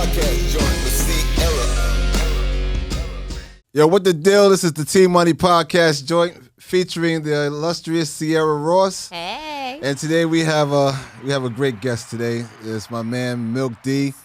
podcast joint with Ciara. Yo, what the deal? This is the T-Money podcast joint featuring the illustrious Ciara Ross. Hey. And today we have a great guest today. It's my man Milk D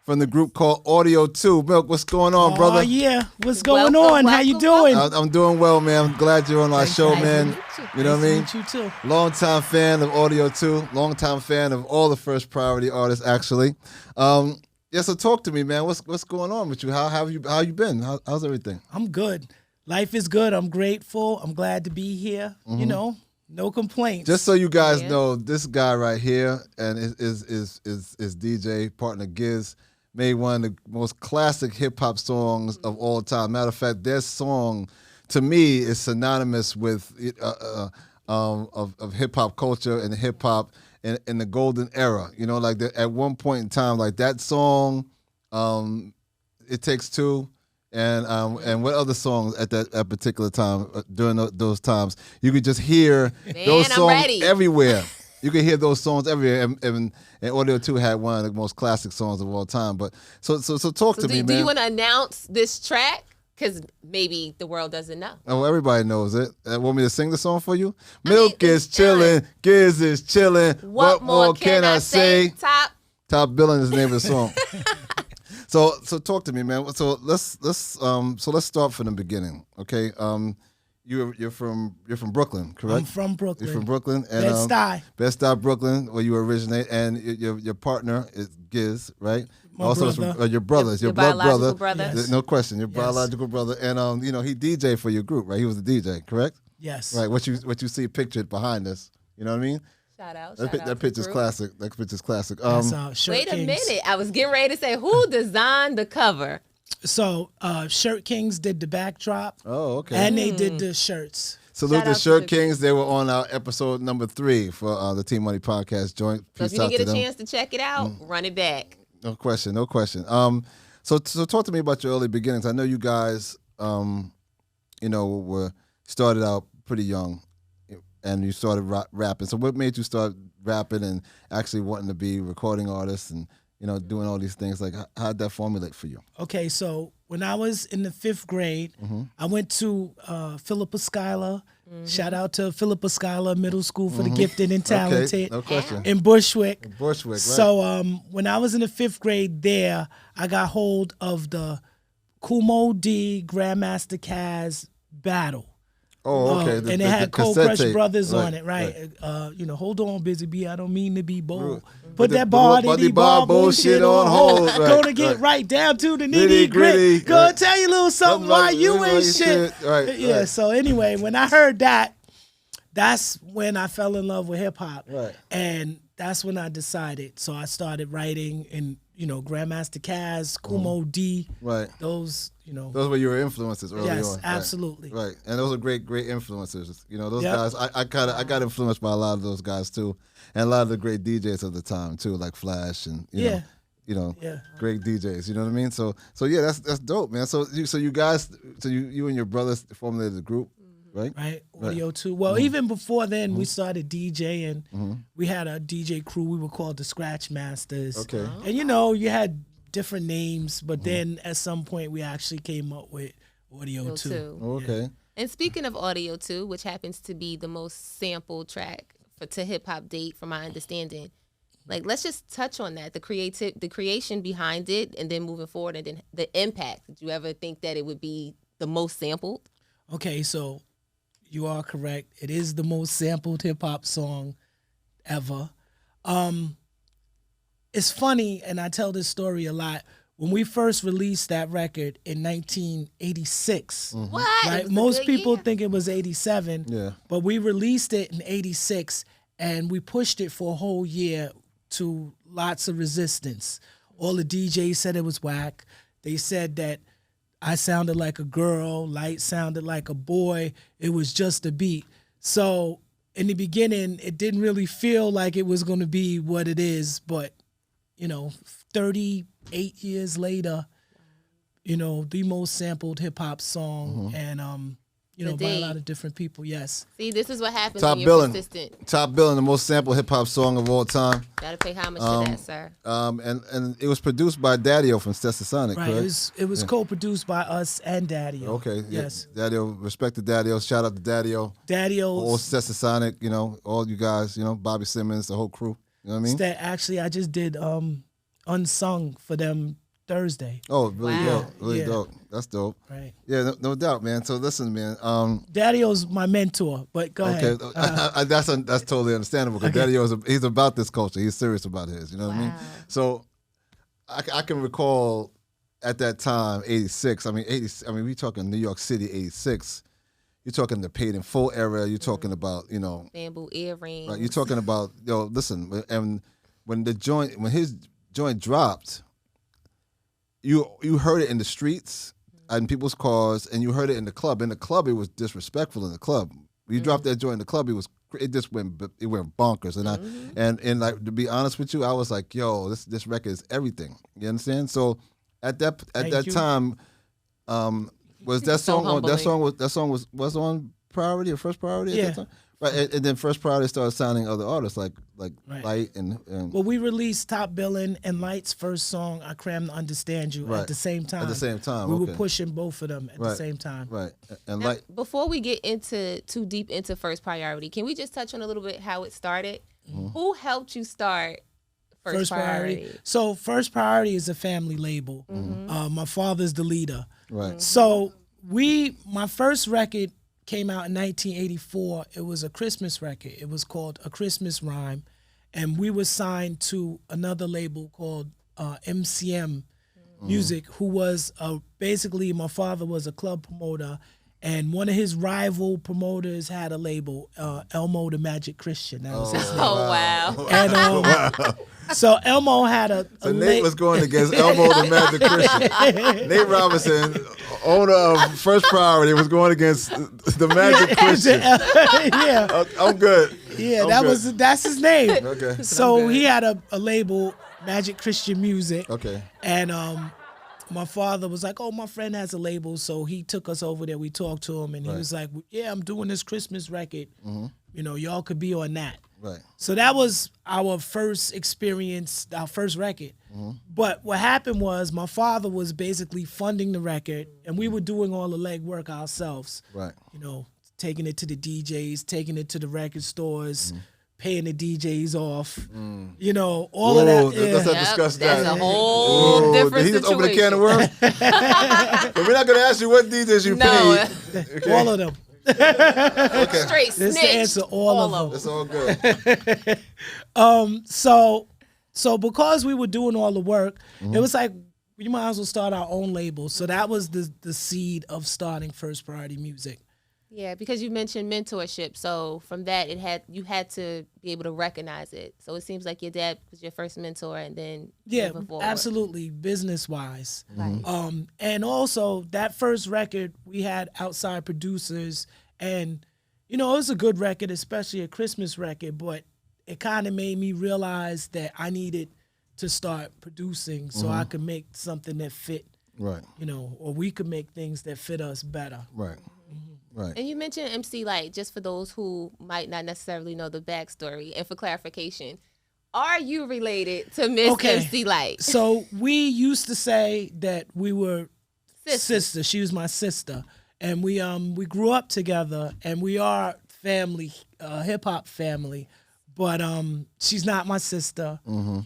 from the group called Audio 2. Milk, what's going on, brother? Oh, yeah. What's going Welcome, on? How you welcome, doing? I'm doing well, man. I'm glad you're on our show, man. You know what I mean? Nice to meet you, too. Longtime fan of Audio 2. Longtime fan of all the First Priority artists, actually. Yeah, so talk to me, man. What's going on with you? How you been? How's everything? I'm good. Life is good. I'm grateful. I'm glad to be here. You know, no complaints. Just so you guys know, this guy right here and is DJ partner Giz made one of the most classic hip hop songs of all time. Matter of fact, their song to me is synonymous with of hip hop culture and hip hop in the golden era. You know, like at one point in time, like that song, It Takes Two. And what other songs at that particular time during those times you could just hear those songs everywhere. You could hear those songs everywhere, and Audio 2 had one of the most classic songs of all time. But so talk to me, man. Do you want to announce this track? Because maybe the world doesnning know. Oh, everybody knows it. Want me to sing the song for you? Milk is chillin', Giz is chillin'. What more can I say? Top billing is the name of the song. So talk to me, man. So let's start from the beginning, okay? You're from Brooklyn, correct? I'm from Brooklyn. You're from Brooklyn, and Bed-Stuy, Brooklyn, where you originate, and your partner is Giz, right? My brother. Your brother, your blood biological brother. Yes. No question, your biological brother, and he DJ for your group, right? He was the DJ, correct? Yes. Right. What you see pictured behind us, you know what I mean? Shout out. That picture's classic. That picture's classic. Wait a minute. I was getting ready to say, who designed the cover? So Shirt Kings did the backdrop. Oh, okay. And they did the shirts. Salute the Shirt Kings. They were on our episode number 3 for the Team Money Podcast joint. So if you didn't get a chance to check it out, run it back. No question. So talk to me about your early beginnings. I know you guys, were started out pretty young, and you started rapping. So what made you start rapping and actually wanting to be recording artists and doing all these things? Like, how'd that formulate for you? Okay, so when I was in the 5th grade, I went to Philippa Schuyler. Shout out to Philippa Schuyler Middle School for the Gifted and Talented. Okay, no question. In Bushwick. Right. So when I was in the 5th grade there, I got hold of the Kumo D Grandmaster Caz battle. Oh, okay. And it had Cold Crush Brothers right, on it, right? Hold on, Busy Bee, I don't mean to be bold. Put Put that bar bullshit on hold. Gonna get right down to the nitty gritty. Gonna tell you a little something why you ain't shit. Right. So anyway, when I heard that, that's when I fell in love with hip hop. Right. And that's when I decided. So I started writing in, Grandmaster Caz, Kumo D. Right. Those were your influences early on. Yes, absolutely. Right. And those are great influences. Those guys, I got influenced by a lot of those guys too. And a lot of the great DJs of the time too, like Flash and great DJs. You know what I mean? So yeah, that's dope, man. So you and your brothers formulated a group, right? Right. Audio 2. Well, even before then, we started DJing. We had a DJ crew. We were called the Scratch Masters. Okay. And you had different names, but then at some point we actually came up with Audio 2. Okay. And speaking of Audio 2, which happens to be the most sampled track to hip hop date, from my understanding, like, let's just touch on that, the creation behind it, and then moving forward, and then the impact. Did you ever think that it would be the most sampled? Okay, so you are correct. It is the most sampled hip hop song ever. It's funny, and I tell this story a lot. When we first released that record in 1986, What? right? Most people think it was 87, but we released it in 86, and we pushed it for a whole year to lots of resistance. All the DJs said it was whack. They said that I sounded like a girl, Light sounded like a boy. It was just a beat. So in the beginning, it didn't really feel like it was going to be what it is, but 38 years later, the most sampled hip hop song, and by a lot of different people. Yes. See, this is what happens when you're persistent. Top billing, the most sampled hip hop song of all time. Gotta pay homage to that, sir. And it was produced by Daddy-O from Stetsasonic, right? Correct? It was co-produced by us and Daddy-O. Okay. Yes. Yeah. Daddy-O, respect to Daddy-O. Shout out to Daddy-O. Daddy-O. All Stetsasonic, all you guys, Bobby Simmons, the whole crew. You know what I mean? Actually, I just did Unsung for them Thursday. Oh, really Wow. dope. Really dope. That's dope. Right. Yeah, no doubt, man. So listen, man. Daddy-O's my mentor, but go ahead. That's totally understandable because Daddy-O he's about this culture. He's serious about his. You know what I mean? So I can recall at that time, 86. I mean, we talking New York City, 86. You're talking the paid in full era. You're talking about bamboo earrings. Right, you're talking about listen, and when his joint dropped, you heard it in the streets and people's cars, and you heard it in the club. In the club, it was disrespectful. In the club, when you dropped that joint in the club, it just went bonkers. And and like, to be honest with you, I was like, yo, this record is everything. You understand? So at that time, was that song on that song was on priority or first priority at that time? Right, and then First Priority started signing other artists like Light and well, we released Top Billin' and Light's first song, I Cram to Understand You, at the same time. At the same time, we were pushing both of them at the same time. Right, and now, before we get too deep into First Priority, can we just touch on a little bit how it started? Mm-hmm. Who helped you start First Priority? So First Priority is a family label. Mm-hmm. My father's the leader. Right. So my first record came out in 1984. It was a Christmas record. It was called A Christmas Rhyme. And we were signed to another label called MCM Music, who was basically, my father was a club promoter, and one of his rival promoters had a label, Elmo the Magic Christian. That was his name. Oh, wow. And so Elmo had So Nate was going against Elmo the Magic Christian. Nate Robinson, owner of First Priority, was going against the Magic Christian. Yeah. I'm good. Yeah, that's his name. Okay. So he had a label, Magic Christian Music. Okay. And my father was like, oh, my friend has a label. So he took us over there. We talked to him, and he was like, yeah, I'm doing this Christmas record. Mm-hmm. Y'all could be on that. Right. So that was our first experience, our first record. Mm-hmm. But what happened was my father was basically funding the record, and we were doing all the legwork ourselves. Right. Taking it to the DJs, taking it to the record stores, paying the DJs off. All of that. Let's not discuss that. That's a whole different situation. He just opened a can of worms. But we're not going to ask you what DJs you paid. Okay. All of them. Okay. Straight snitch. That's the answer. All of them. That's all good. So because we were doing all the work, it was like, we might as well start our own label. So that was the seed of starting First Priority Music. Yeah, because you mentioned mentorship. So from that, you had to be able to recognize it. So it seems like your dad was your first mentor, and then absolutely, business wise. Right. And also that first record, we had outside producers, and it was a good record, especially a Christmas record. But it kind of made me realize that I needed to start producing so I could make something that fit. Right. Or we could make things that fit us better. Right. Right. And you mentioned MC Light, just for those who might not necessarily know the backstory, and for clarification, are you related to Miss MC Light? So we used to say that we were sisters. She was my sister, and we grew up together, and we are family, hip hop family. But she's not my sister.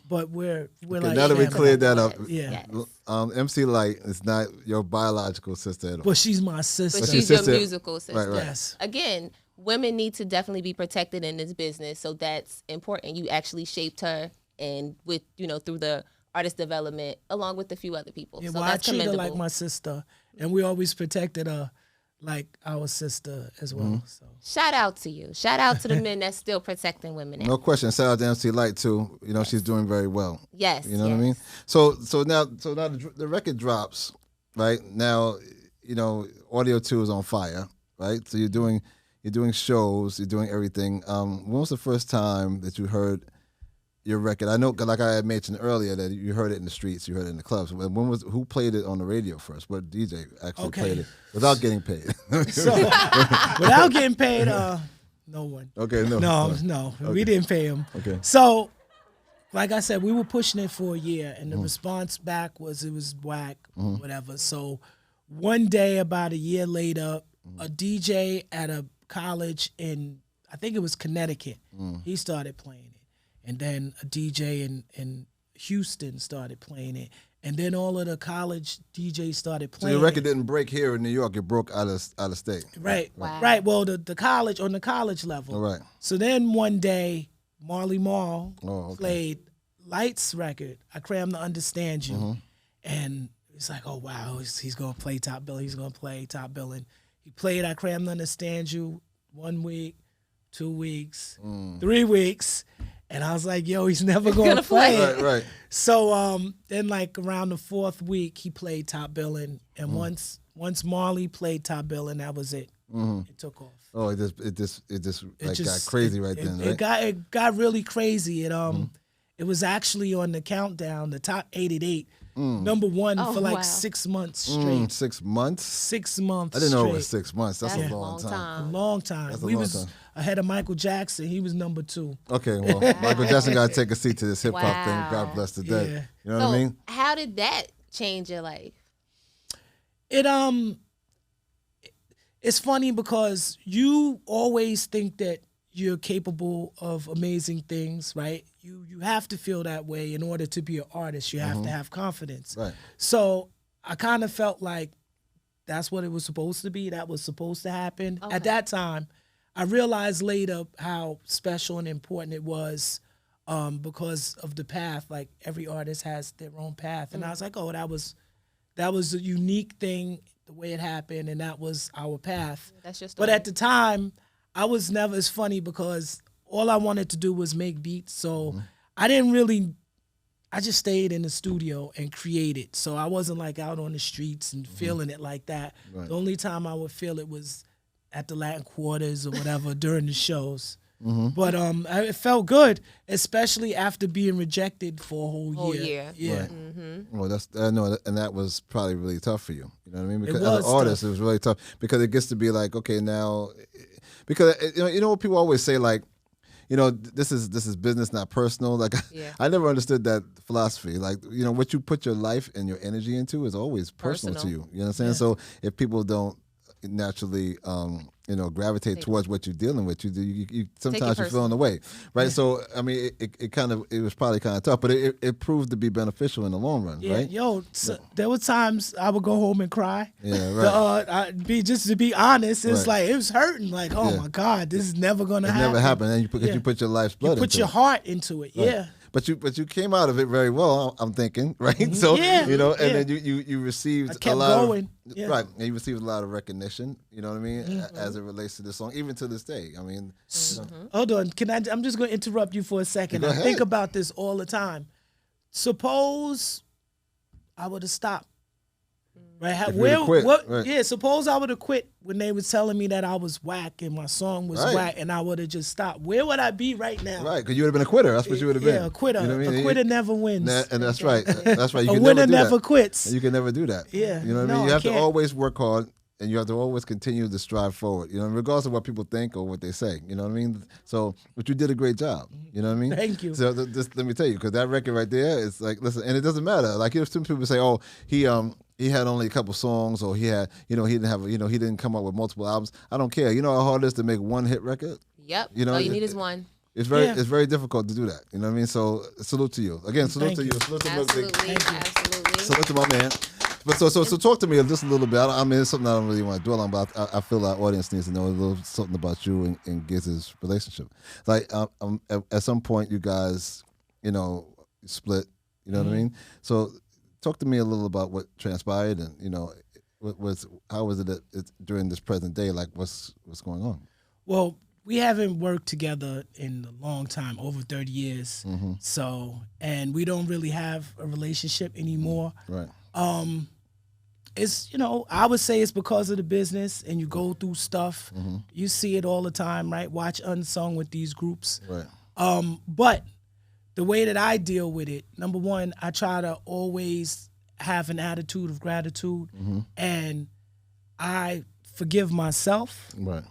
But we're like now that we cleared that up. Yeah. MC Light is not your biological sister at all. But she's my sister. But she's your musical sister. Right. Yes. Again, women need to definitely be protected in this business, so that's important. You actually shaped her, and with through the artist development, along with a few other people. Yeah, so well, that's I treat her commendable. like my sister, and we always protected her like our sister as well. So shout out to you. Shout out to the men that's still protecting women. No question. Shout out to MC Light too. She's doing very well. Yes. You know what I mean? So now the record drops, right? Now, Audio 2 is on fire, right? So you're doing shows, you're doing everything. When was the first time that you heard your record? I know, like I had mentioned earlier, that you heard it in the streets, you heard it in the clubs. Who played it on the radio first? What DJ actually played it without getting paid? So, without getting paid, no one. Okay, No, Okay. we didn't pay him. Okay. So, like I said, we were pushing it for a year, and the response back was it was whack, whatever. So, one day, about a year later, a DJ at a college in, I think it was Connecticut, he started playing it. And then a DJ in Houston started playing it. And then all of the college DJs started playing it. So your record didn't break here in New York, it broke out of state. Right. Wow. Right. Well, the college, on the college level. All right. So then one day, Marley Marl Oh, okay. played Light's record, I Cram to Understand You. And it's like, oh, wow, he's going to play Top Billing. He's going to play Top Billing. He played I Cram to Understand You 1 week, 2 weeks, 3 weeks. And I was like, yo, he's never going to play it. Right. So then, like, around the 4th week, he played Top Billing. And once Marley played Top Billing, that was it. It took off. Oh, it just got crazy right then, right? It got really crazy. It was actually on the countdown, the top 8 number one for like 6 months straight. 6 months? 6 months. I didn't know straight. it was 6 months. That's That's a long time. A long time. That's a We long was time. ahead of Michael Jackson. He was number 2. Okay, well, Michael Jackson got to take a seat to this hip hop thing. Wow. God bless the dead. Yeah. You know what I mean? How did that change your life? It's funny because you always think that you're capable of amazing things, right? You have to feel that way in order to be an artist. You have to have confidence. Right. So I kind of felt like that's what it was supposed to be. That was supposed to happen. Okay. At that time, I realized later how special and important it was because of the path. Like every artist has their own path. And I was like, oh, that was a unique thing, the way it happened, and that was our path. That's your story. But at the time, I was never as funny because all I wanted to do was make beats. So I just stayed in the studio and created. So I wasn't like out on the streets and feeling it like that. Right. The only time I would feel it was at the Latin Quarters or whatever during the shows. But it felt good, especially after being rejected for a whole year. Yeah. Right. Well, I know, and that was probably really tough for you. You know what I mean? Because was as an artist, tough. it was really tough because it gets to be like, okay, now, because you know what people always say, like, you know, this is business, not personal. Like, Yeah. I never understood that philosophy. Like, you know, what you put your life and your energy into is always personal to you. You know what I'm saying? Yeah. So if people don't naturally, gravitate towards what you're dealing with, you sometimes you're feeling away, right? Yeah. So I mean, it was probably kind of tough, but it proved to be beneficial in the long run, right? There were times I would go home and cry. Yeah, right. To be honest, it's Right. like it was hurting. Like, oh my God, this is never gonna happen. Never happened, and you put your life's blood. You put into your it. heart into it. Right. Yeah. But you came out of it very well, I'm thinking, right? So then you received I kept a lot going. of right, and you received a lot of recognition. You know what I mean, as it relates to this song, even to this day. I mean, Hold on, I'm just going to interrupt you for a second. Go I ahead. think about this all the time. Suppose I would have stopped. Right? If you would've quit, right. Yeah, suppose I would have quit when they was telling me that I was whack and my song was Right. whack, and I would have just stopped. Where would I be right now? right, because you would have been a quitter. That's what you would have been. Yeah, a quitter. You know what I mean? A quitter never wins. And that's right. That's right. You A can winner never do never that. quits. And you can never do that. Yeah. You know what I No, mean? You I have to can't. always work hard, and you have to always continue to strive forward. You know, regardless of what people think or what they say. You know what I mean? So, but you did a great job. You know what I mean? Thank you. So just let me tell you, because that record right there is like, listen, and it doesn't matter. Like, you know, some people say, oh, he had only a couple songs, or he didn't come up with multiple albums. I don't care. You know how hard it is to make one hit record? Yep. You know, all you need is one. It's very difficult to do that. You know what I mean? So salute to you. Again, salute Thank to you. you. Salute to Absolutely. Absolutely. Salute to my man. But so talk to me just a little bit. I mean, it's something I don't really want to dwell on, but I feel our audience needs to know a little something about you and Giz's relationship. Like, at some point, you guys, split. You know what I mean? So talk to me a little about what transpired, and how was it during this present day? Like, what's going on? Well, we haven't worked together in a long time, over 30 years. So, and we don't really have a relationship anymore. Right. It's, I would say it's because of the business, and you go through stuff. You see it all the time, right? Watch Unsung with these groups. Right. But the way that I deal with it, number one, I try to always have an attitude of gratitude, and I forgive myself, Right.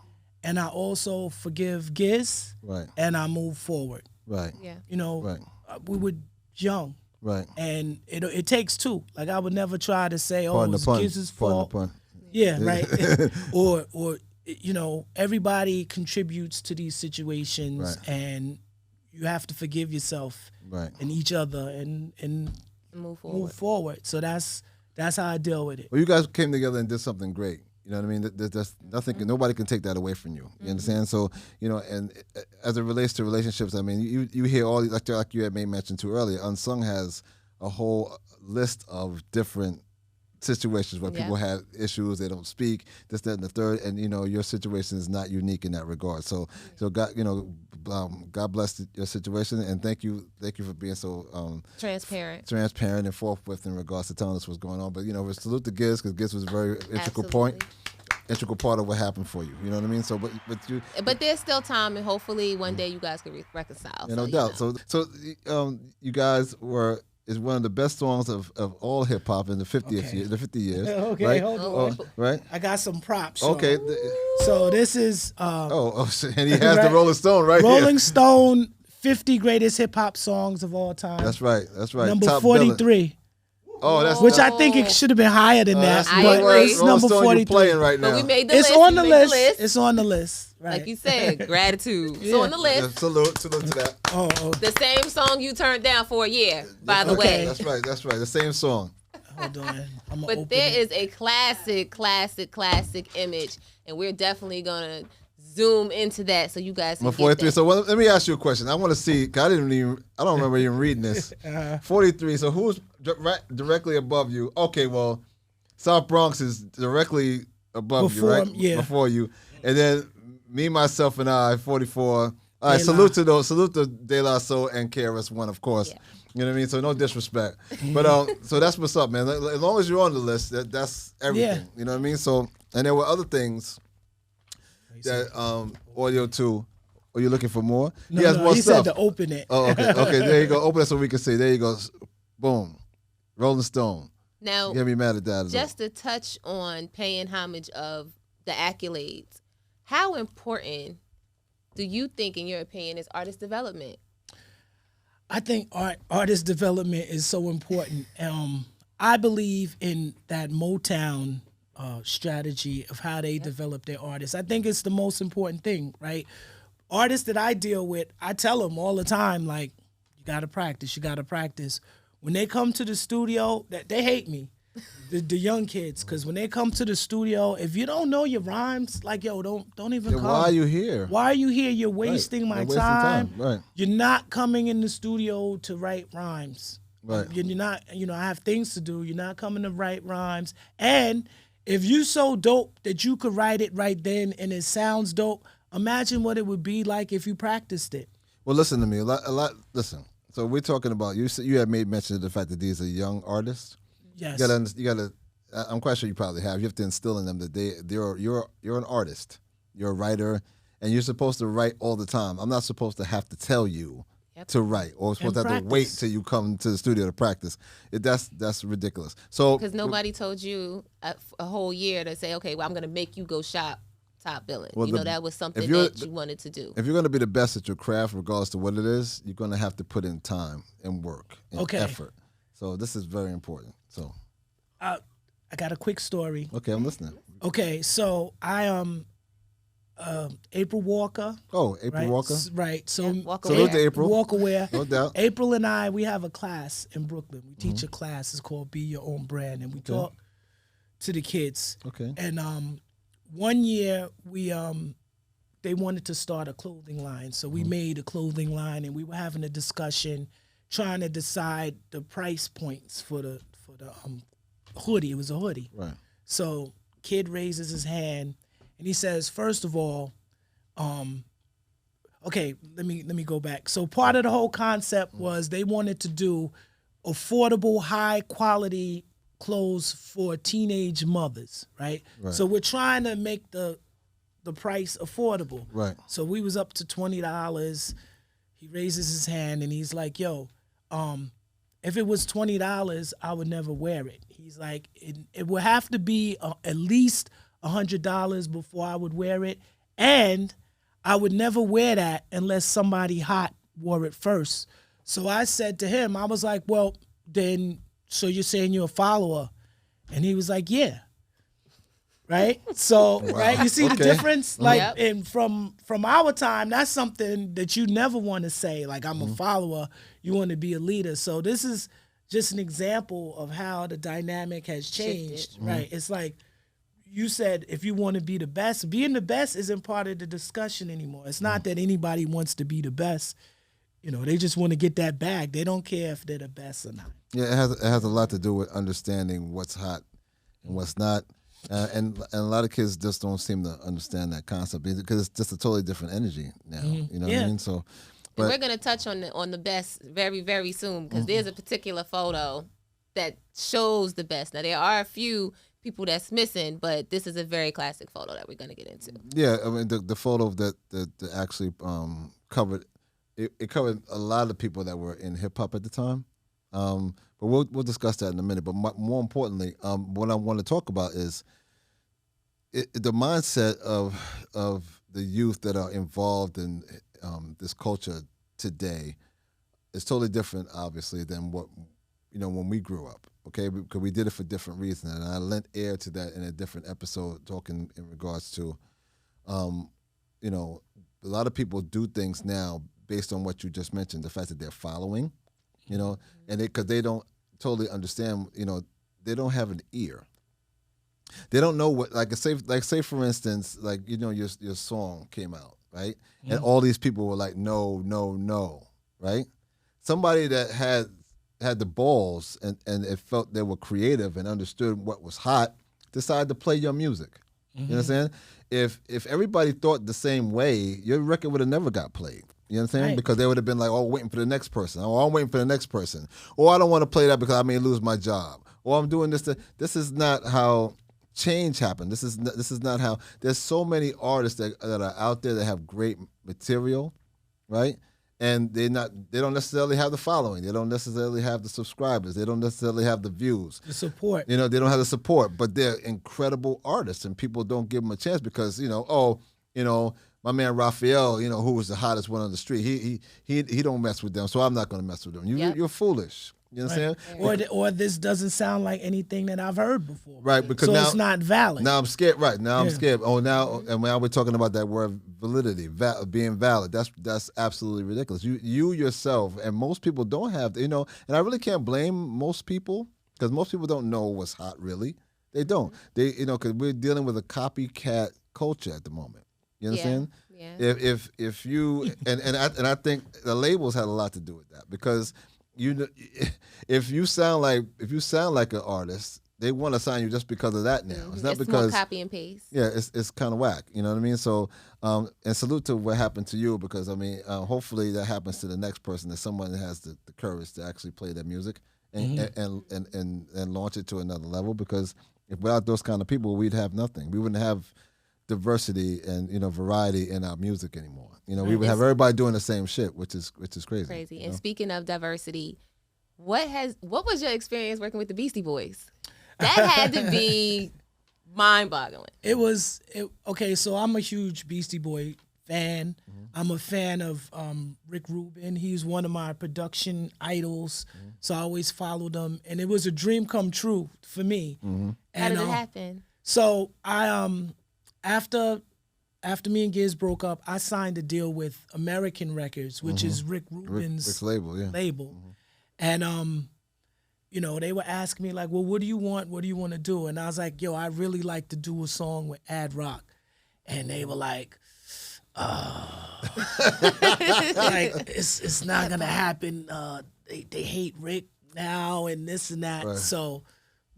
and I also forgive Giz, Right. and I move forward. Right. Yeah. You know, Right. We were young, Right. and it takes two. Like I would never try to say, Pardon the it's pun. Giz's Pardon the fault. pun. Yeah, right. or you know, everybody contributes to these situations, Right. and you have to forgive yourself Right. and each other, and Move forward. move forward. So that's how I deal with it. Well, you guys came together and did something great. You know what I mean? There's nothing. Nobody can take that away from you. You understand? So you know, and as it relates to relationships, I mean, you hear all these, like you had made mention to earlier. Unsung has a whole list of different situations where people have issues, they don't speak, this, that, and the third, and you know your situation is not unique in that regard. So God, you know, God bless your situation, and thank you for being so transparent and forthwith in regards to telling us what's going on. But you know, we salute to Giz, because Giz was a very integral part of what happened for you. You know what I mean? So, but there's still time, and hopefully one day you guys can reconcile. Yeah, no doubt. Know. So you guys is one of the best songs of all hip hop in the 50th year, the 50 years. Okay, right? hold on. Right? I got some props. Okay. So this is and he has the Rolling Stone right here. Rolling Stone 50 greatest hip hop songs of all time. That's right. Number Top 43. Billing. Oh, that's which I think it should have been higher than that. I but agree. it's number 43. Playing right now. But we made the list. On the list. It's on the list. Right. Like you said, gratitude. It's on the list. Yeah, salute to that. Oh. The same song you turned down for a year, by the way. That's right. The same song. Hold on. But there is a classic image, and we're definitely gonna zoom into that so you guys can 43. get that. So let me ask you a question. I want to see. Cause I don't remember even reading this. 43. So who's directly above you? Okay, well, South Bronx is directly above you, right? Yeah. Before you, and then me, myself, and I, 44. All right, salute to De La Soul and KRS-One, of course. Yeah. You know what I mean? So no disrespect, but so that's what's up, man. As long as you're on the list, that's everything. Yeah. You know what I mean? So, and there were other things that audio too. Are you looking for more? No, he has more he stuff. said to open it. Oh, okay. Okay, there you go. Open it so we can see. There you go. Boom. Rolling Stone. Now, you can't be mad at that. Just to touch on paying homage of the accolades, how important do you think, in your opinion, is artist development? I think artist development is so important. I believe in that Motown strategy of how they develop their artists. I think it's the most important thing, right? Artists that I deal with, I tell them all the time, like, you got to practice. When they come to the studio, they hate me, the young kids, because when they come to the studio, if you don't know your rhymes, like, yo, don't even come. Why are you here? Why are you here? You're wasting my time. Right. You're not coming in the studio to write rhymes. Right. You're not, I have things to do. You're not coming to write rhymes. And if you so dope that you could write it right then and it sounds dope, imagine what it would be like if you practiced it. Well, listen to me. Listen. So we're talking about, you had made mention of the fact that these are young artists. Yes. You gotta. I'm quite sure you probably have. You have to instill in them that you're an artist, you're a writer, and you're supposed to write all the time. I'm not supposed to have to tell you to write, or supposed to have to wait till you come to the studio to practice. That's ridiculous. So because nobody told you a whole year to say, okay, well, I'm gonna make you go shop Top Billing. Well, that was something that you wanted to do. If you're gonna be the best at your craft, regardless of what it is, you're gonna have to put in time and work and effort. So this is very important. So, I got a quick story. Okay, I'm listening. Okay, so I April Walker. Oh, April Walker. Right. So salute to April. Walker. No doubt. April and I, we have a class in Brooklyn. We teach a class. It's called Be Your Own Brand, and we talk to the kids. Okay. And one year we they wanted to start a clothing line, so we made a clothing line, and we were having a discussion, trying to decide the price points for the hoodie. It was a hoodie. Right. So kid raises his hand and he says, first of all, okay, let me go back. So part of the whole concept was they wanted to do affordable, high quality clothes for teenage mothers, right? So we're trying to make the price affordable. Right. So we was up to $20. he raises his hand and he's like, yo, if it was $20, I would never wear it. He's like, it would have to be at least $100 before I would wear it. And I would never wear that unless somebody hot wore it first. So I said to him, I was like, well, then, so you're saying you're a follower? And he was like, yeah. Right? So, wow. Right? You see the difference? Like, and from our time, that's something that you never want to say. Like, I'm a follower. You want to be a leader. So this is just an example of how the dynamic has changed. Right? It's like, you said, if you want to be the best, being the best isn't part of the discussion anymore. It's not that anybody wants to be the best. You know, they just want to get that bag. They don't care if they're the best or not. Yeah, it has a lot to do with understanding what's hot and what's not. And a lot of kids just don't seem to understand that concept because it's just a totally different energy now. You know what I mean? So, but we're gonna touch on the best very, very soon because there's a particular photo that shows the best. Now there are a few people that's missing, but this is a very classic photo that we're gonna get into. Yeah, I mean the photo that actually covered it covered a lot of people that were in hip hop at the time. But we'll discuss that in a minute. But more importantly, what I want to talk about is the mindset of the youth that are involved in this culture today is totally different, obviously, than what when we grew up. Okay, because we did it for different reasons, and I lent air to that in a different episode, talking in regards to, a lot of people do things now based on what you just mentioned, the fact that they're following. And because they don't totally understand, they don't have an ear. They don't know what, say for instance, your song came out, right? Mm-hmm. And all these people were like, no, no, no, right? Somebody that had the balls and it felt they were creative and understood what was hot decided to play your music. Mm-hmm. You know what I'm saying? If everybody thought the same way, your record would have never got played. You know what I'm saying? Right. Because they would have been like, waiting for the next person. Oh, I'm waiting for the next person. Or I don't want to play that because I may lose my job. Or I'm doing this. This is not how change happened. This is not how. There's so many artists that are out there that have great material, right? And they don't necessarily have the following. They don't necessarily have the subscribers. They don't necessarily have the views. The support. They don't have the support. But they're incredible artists, and people don't give them a chance because my man Raphael, who was the hottest one on the street, he don't mess with them, so I'm not going to mess with them. You're foolish. You know what I'm saying? Or this doesn't sound like anything that I've heard before. Right, because so now it's not valid. Now I'm scared. Right, now I'm scared. Oh, now we're talking about that word validity, being valid. That's absolutely ridiculous. You yourself, and most people don't have, and I really can't blame most people because most people don't know what's hot really. They don't. They, because we're dealing with a copycat culture at the moment. You understand? Yeah. If you and I think the labels had a lot to do with that because if you sound like an artist, they want to sign you just because of that now. Mm-hmm. It's not it's because more copy and paste. Yeah, it's kind of whack. You know what I mean? So and salute to what happened to you because hopefully that happens to the next person, that someone has the courage to actually play their music and launch it to another level. Because if without those kind of people, we'd have nothing. We wouldn't have diversity and variety in our music anymore. We would have everybody doing the same shit, which is crazy. And speaking of diversity, what was your experience working with the Beastie Boys? That had to be mind-boggling. Okay, so I'm a huge Beastie Boy fan. Mm-hmm. I'm a fan of Rick Rubin. He's one of my production idols, so I always followed him, and it was a dream come true for me. Mm-hmm. How did it happen? So I After me and Giz broke up, I signed a deal with American Records, which is Rick Rubin's Rick's label, yeah. Mm-hmm. And they were asking me like, well, what do you want? What do you want to do? And I was like, yo, I really like to do a song with Ad Rock. And they were like, it's not gonna happen. They hate Rick now and this and that. Right. So,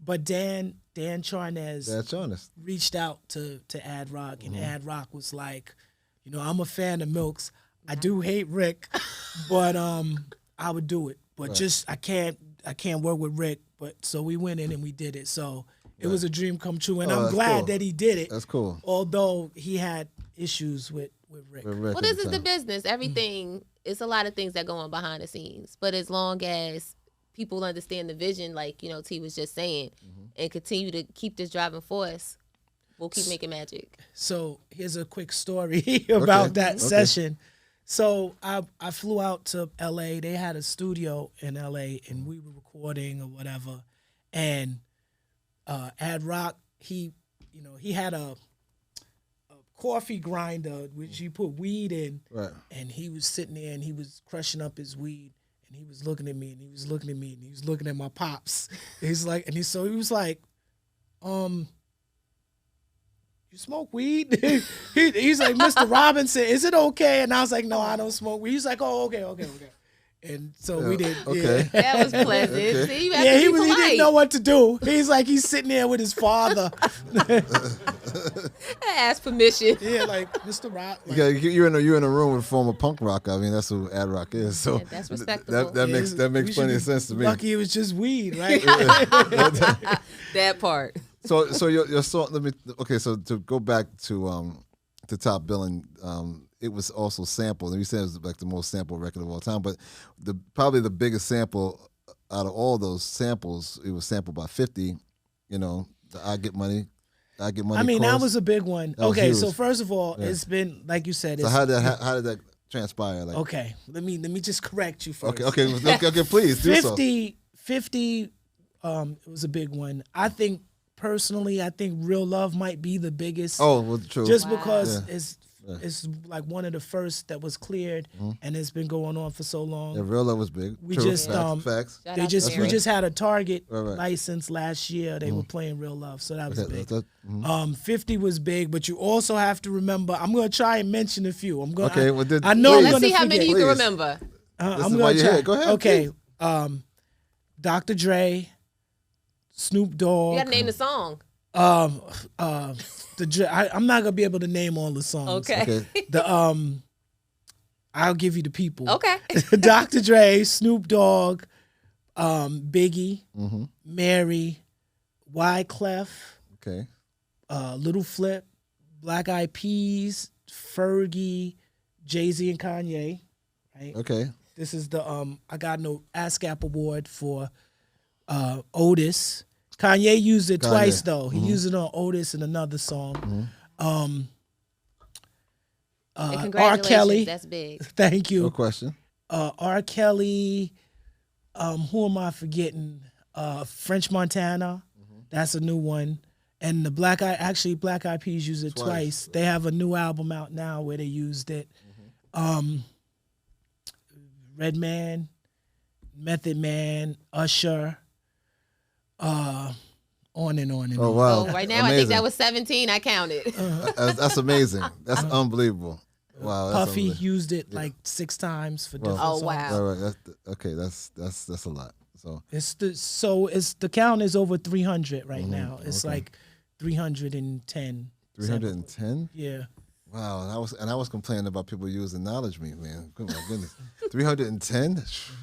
but Dan Charnes reached out to Ad Rock, and Ad Rock was like, I'm a fan of Milks. I do hate Rick, but I would do it. But just I can't work with Rick. But so we went in and we did it. So it was a dream come true, and I'm glad that he did it. That's cool. Although he had issues with Rick. Well, this is the business. Everything it's a lot of things that go on behind the scenes. But as long as people understand the vision, like, T was just saying, and continue to keep this driving force, we'll keep making magic. So here's a quick story about that session. So I flew out to LA. They had a studio in LA and we were recording or whatever. And Ad Rock, he had a coffee grinder which he put weed in. Right. And he was sitting there and he was crushing up his weed and he was looking at me and he was looking at me and he was looking at my pops. He's like, and he was like, you smoke weed? He's like, Mr. Robinson, is it okay? And I was like, no, I don't smoke weed. He's like, oh, okay. And so we did. Okay. Yeah. That was pleasant. Okay. See, you have he didn't know what to do. He's like, he's sitting there with his father. Ask permission. Yeah, like Mr. Rock. Like, you're in a room with former punk rock. I mean, that's who Ad Rock is. So yeah, that's respectable. That makes plenty of sense to me. Lucky it was just weed, right? That part. So your song. So to go back to Top Billin', it was also sampled. And you said it was like the most sampled record of all time, but probably the biggest sample out of all those samples, it was sampled by 50. The I Get Money. I mean, that was a big one. Okay, so first of all, it's been like you said. So how did that transpire? Like, okay, let me just correct you first. Okay, please do so. 50, it was a big one. I think Real Love might be the biggest. Oh, well, true. Just because it's like one of the first that was cleared, and it's been going on for so long. Yeah, Real Love was big. We true. just facts. We just had a Target license last year. They were playing Real Love, so that was big. 50 was big, but you also have to remember. I'm gonna try and mention a few. Let's see how many you can remember. I'm gonna try. Go ahead. Okay, Dr. Dre, Snoop Dogg. You gotta name the song. I'm not gonna be able to name all the songs. Okay. I'll give you the people. Okay. Dr. Dre, Snoop Dogg, Biggie, Mary, Wyclef, Little Flip, Black Eyed Peas, Fergie, Jay-Z and Kanye. Right. Okay. This is the I got no ASCAP award for Otis. Kanye used it twice though. He used it on Otis and another song. R. Kelly. That's big. Thank you. No question. R. Kelly. Who am I forgetting? French Montana. That's a new one. And the Black Eyed Peas used it twice. They have a new album out now where they used it. Redman, Method Man, Usher. On and on and on. Oh, wow. So right now, amazing. I think that was 17. I counted. That's amazing. That's unbelievable. Wow. That's Puffy used it like 6 times for different songs. Oh, wow. Right. That's a lot. So it's the count is over 300 right now. It's like 310. 310? Yeah. Wow, I was complaining about people using Knowledge Me, man. Oh my goodness, 310?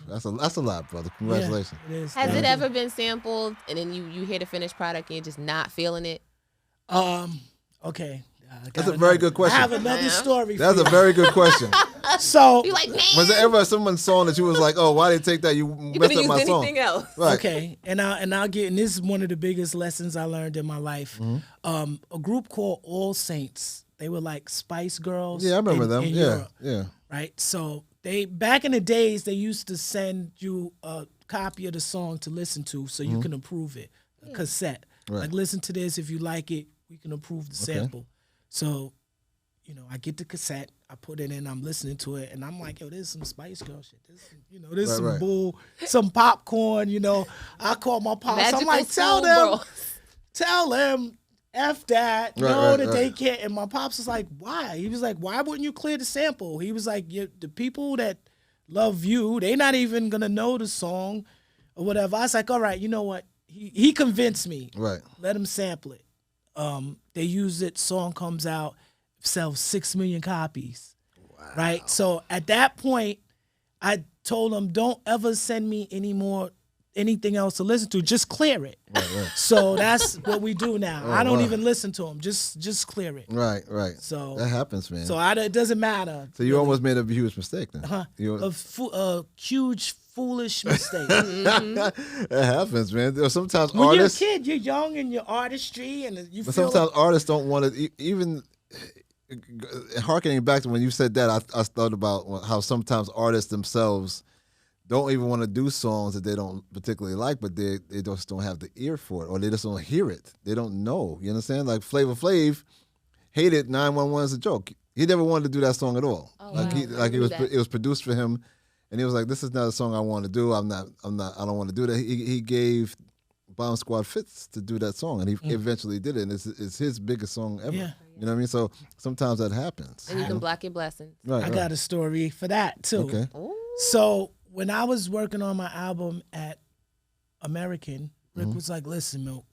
That's a lot, brother. Congratulations. Yeah, it is. Has it ever been sampled and then you hear the finished product and you're just not feeling it? Okay. That's a very good question. I have another story. That's a very good question. So you like, man. Was there ever someone's song that you was like, oh, why did they take that? You messed up my song. Anything else. Right. Okay, and this is one of the biggest lessons I learned in my life. A group called All Saints. They were like Spice Girls. Yeah, I remember them. In Europe, yeah. Right. So they back in the days they used to send you a copy of the song to listen to so you can approve it. A cassette. Right. Like listen to this. If you like it, we can approve the sample. So, I get the cassette, I put it in, I'm listening to it, and I'm like, yo, this is some Spice Girl shit. This is some bull, some popcorn, I call my pops. Magical, I'm like, tell them, F that, they can't. And my pops was like, why? He was like, why wouldn't you clear the sample? He was like, the people that love you, they not even going to know the song or whatever. I was like, all right, you know what? He convinced me. Right. Let him sample it. They use it, song comes out, sells 6 million copies. Wow. Right? So at that point, I told them, don't ever send me any more anything else to listen to. Just clear it. Right. So that's what we do now. I don't even listen to them. Just clear it. Right. So that happens, man. So it doesn't matter. So you almost made a huge mistake then. A huge foolish mistake. That happens, man. There are sometimes When artists. you're a kid, you're young in your artistry, and you But feel sometimes artists don't want to even. Harkening back to when you said that, I thought about how sometimes artists themselves don't even want to do songs that they don't particularly like, but they just don't have the ear for it, or they just don't hear it. They don't know. You understand? Like Flavor Flav hated 911 as a joke. He never wanted to do that song at all. Oh, like wow. it was produced for him, and he was like, "This is not a song I want to do. I don't want to do that." He gave Bomb Squad fits to do that song, and he eventually did it. And it's his biggest song ever. Yeah. You know what I mean? So sometimes that happens. And you can block your blessings. Right, I got a story for that too. Okay. Ooh. So when I was working on my album at American, Rick was like, "Listen, Milk,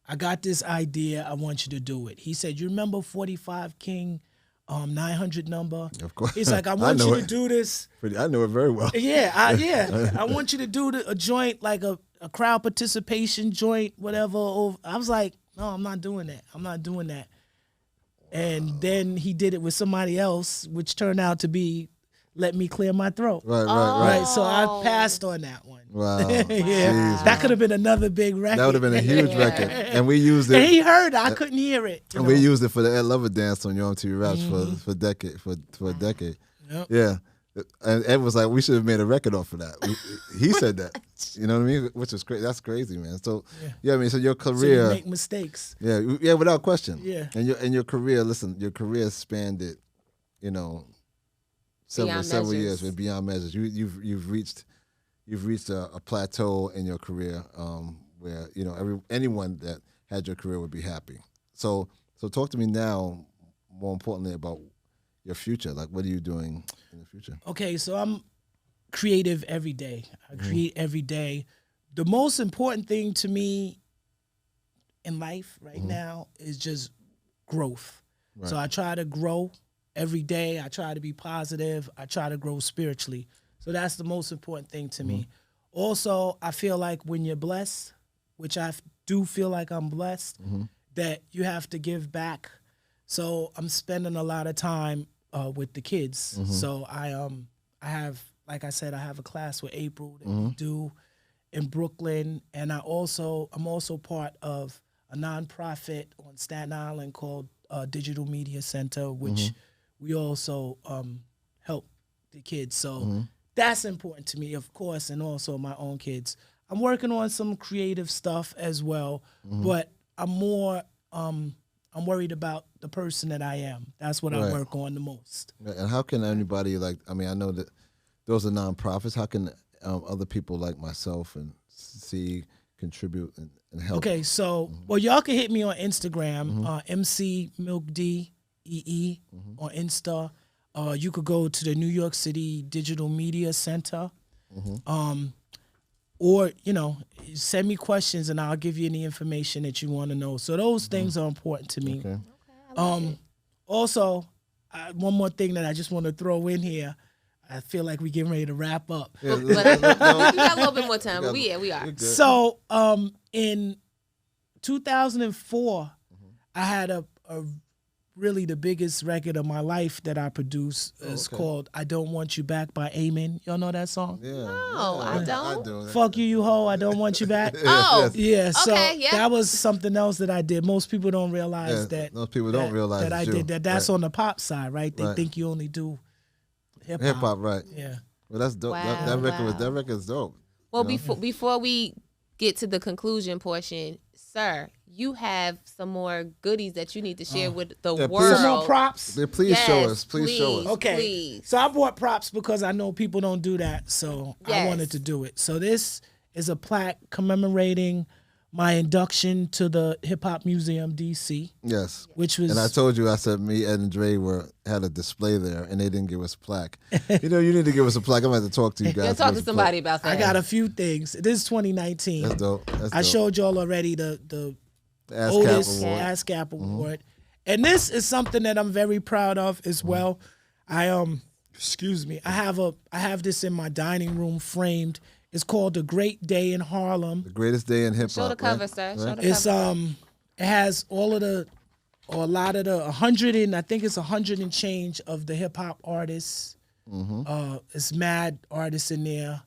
I got this idea. I want you to do it." He said, "You remember 45 King, 900 number?" Of course. He's like, "I want you to do this." I know it very well. Yeah, I want you to do a joint, like a crowd participation joint, whatever. I was like, "No, I'm not doing that. I'm not doing that." And then he did it with somebody else, which turned out to be "Let Me Clear My Throat." Right. So I passed on that one. Wow. Yeah, Jeez, that could have been another big record. that would have been a huge record. And we used And it. he heard it. I couldn't hear it. And we used it for the Ed Lover dance on Your MTV Raps for a decade. Yep. Yeah. And Ed was like, we should have made a record off of that. He said that. You know what I mean? Which is crazy. That's crazy, man. So yeah, I mean, so your So you career. make mistakes. Yeah, without question. Yeah. And your career, listen, your career spanned it, several years, with beyond measures. You've reached a plateau in your career where anyone that had your career would be happy. So talk to me now, more importantly, about your future. Like, what are you doing in the future? Okay, so I'm creative every day. I create every day. The most important thing to me in life right now is just growth. Right. So I try to grow every day. I try to be positive. I try to grow spiritually. So that's the most important thing to me. Also, I feel like when you're blessed, which I do feel like I'm blessed, that you have to give back. So I'm spending a lot of time with the kids. So I have, like I said, I have a class with April that we do in Brooklyn, and I'm also part of a nonprofit on Staten Island called Digital Media Center, which we also help the kids. So that's important to me, of course, and also my own kids. I'm working on some creative stuff as well, but I'm more I'm worried about the person that I am. That's what I work on the most. And how can anybody I know that those are nonprofits. How can other people like myself and contribute and help? Okay, so well, y'all can hit me on Instagram, MC Milk D EE on Insta. You could go to the New York City Digital Media Center, or send me questions and I'll give you any information that you want to know. So those things are important to me. Okay. Also, one more thing that I just want to throw in here. I feel like we're getting ready to wrap up. Yeah, We got a little bit more time, but we are. So in 2004, I had a really the biggest record of my life that I produced. It's called "I Don't Want You Back" by Amen. Y'all know that song? Yeah. No, I don't. I do. Fuck you, you hoe. I don't want you back. Oh, Yeah, so Okay, yeah. that was something else that I did. Most people don't realize that. Most people don't realize that I it's you. did that. That's Right. on the pop side, right? They Right. think you only do hip Hip hop. hop, right? Yeah. Well, that's dope. Wow, That record's dope. Well, You know? before we get to the conclusion portion, sir, you have some more goodies that you need to share with the Yeah, please. world. Some more props. Yeah, please show us. Please show us. Okay. Please. So I bought props because I know people don't do that. So I Yes. wanted to do it. So this is a plaque commemorating my induction to the Hip Hop Museum DC, Yes. which was And I told you, I said me, Ed, and Dre had a display there, and they didn't give us a plaque. You need to give us a plaque. I'm going to have to talk to you guys. You'll talk to somebody about that. I got a few things. This is 2019. That's dope. That's I dope. showed y'all already the ASCAP Otis Award. ASCAP Award. And this is something that I'm very proud of as well. I excuse me. I have this in my dining room framed. It's called The Great Day in Harlem. The greatest day in hip hop. Show the cover, right? sir. Right? Show the It's cover. it has all of the, or a lot of the 100 and I think it's 100 and change of the hip hop artists. It's mad artists in there,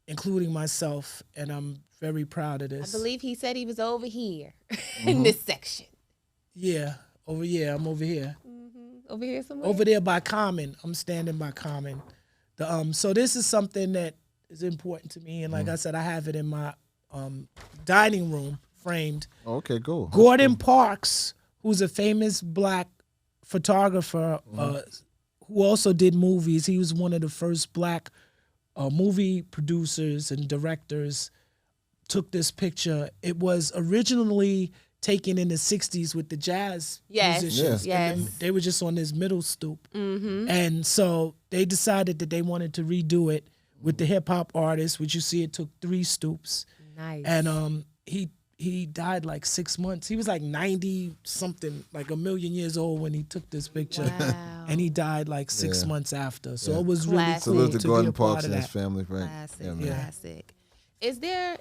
including myself, and I'm very proud of I this. believe he said he was over here in this section. Yeah, I'm over here. Over here somewhere. Over there by Common. I'm standing by Common. So this is something that is important to me, and like I said, I have it in my dining room framed. Oh, okay, cool. Gordon Parks, who's a famous black photographer who also did movies. He was one of the first black movie producers and directors. Took this picture. It was originally taken in the 60s with the jazz musicians. Yes. And they were just on this middle stoop. And so they decided that they wanted to redo it with the hip hop artists, which you see it took 3 stoops. Nice. And he died like 6 months. He was like 90 something, like a million years old when he took this picture. Wow. And he died like 6 months after. So it was Classic. really cool Salute to to be Gordon a part Parks of and his that. family, right? Classic, Yeah, man. classic. Is there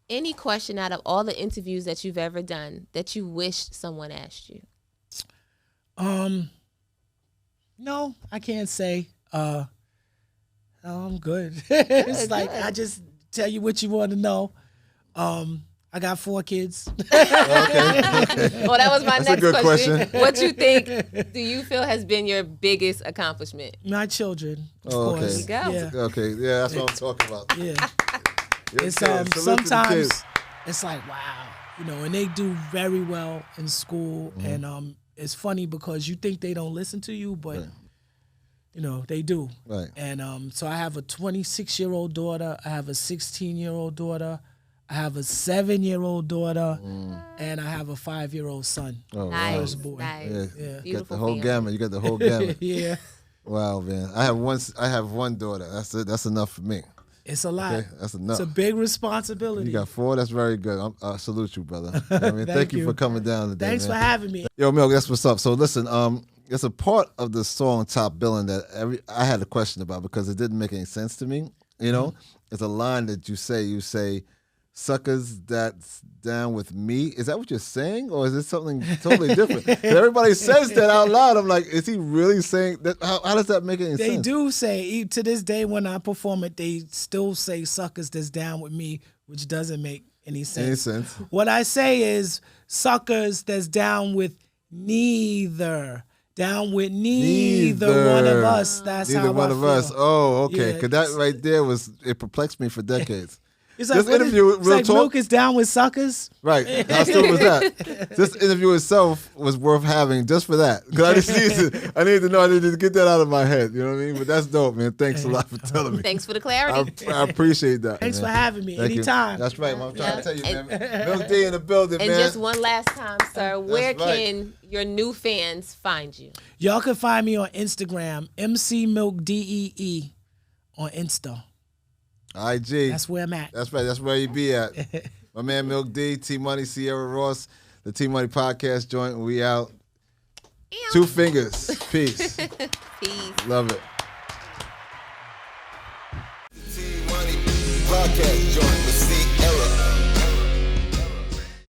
any question out of all the interviews that you've ever done that you wish someone asked you? No, I can't say. No, I'm good. It's like I just tell you what you want to know. I got 4 kids. Well, that was my That's a next good question. question. What you think, do you feel has been your biggest accomplishment? My children, of Oh, okay. course. There you Yeah, Okay, yeah, that's what I'm talking about. yeah. Your It's kids. Salute to the sometimes kids. it's like wow, and they do very well in school, Mm-hmm. and it's funny because you think they don't listen to you, but they do. Right. And so I have a 26-year-old daughter, I have a 16-year-old daughter, I have a 7-year-old daughter, and I have a 5-year-old son. Oh, wow. Nice, boy. nice. Yeah, Yeah. you got Beautiful the whole family. gamut. You got the whole gamut. Yeah, Wow, man. I have one daughter. That's it. That's enough for me. it's a lot. Okay, that's enough. It's a big responsibility. You got 4. That's very good. I salute you, brother. I mean, thank you you. for coming down today. Thanks man. for having me. Yo, Milk, that's what's up. So listen, it's a part of the song Top Billin' that I had a question about because it didn't make any sense to me. It's a line that you say, suckers that's down with me. Is that what you're saying? Or is it something totally different? Everybody says that out loud. I'm like, is he really saying that? How does that make any They sense? do say, to this day when I perform it, they still say suckers that's down with me, which doesn't make any sense. Any sense? What I say is suckers that's down with neither. Down with neither one of us. That's Neither how one I of feel. us. Oh, okay. Yeah. Because that right there it perplexed me for decades. It's like, This interview, it's real like talk. Milk is down with suckers. Right. How stupid was that? This interview itself was worth having just for that. Because I need to know. I need to get that out of my head. You know what I mean? But that's dope, man. Thanks a lot for telling me. Thanks for the clarity. I appreciate that. Thanks man. for having me. Thank you. Anytime. That's right, man. I'm trying to tell you, And- man. Milk D in the building, And man. just one last time, sir, where right. can your new fans find you? Y'all can find me on Instagram, MCMilkDEE on Insta. IG. That's where I'm at. That's right. That's where you be at. My man Milk D, T Money, Ciara Ross, the T Money podcast joint. We out. 2 fingers. Peace. Peace. Love it.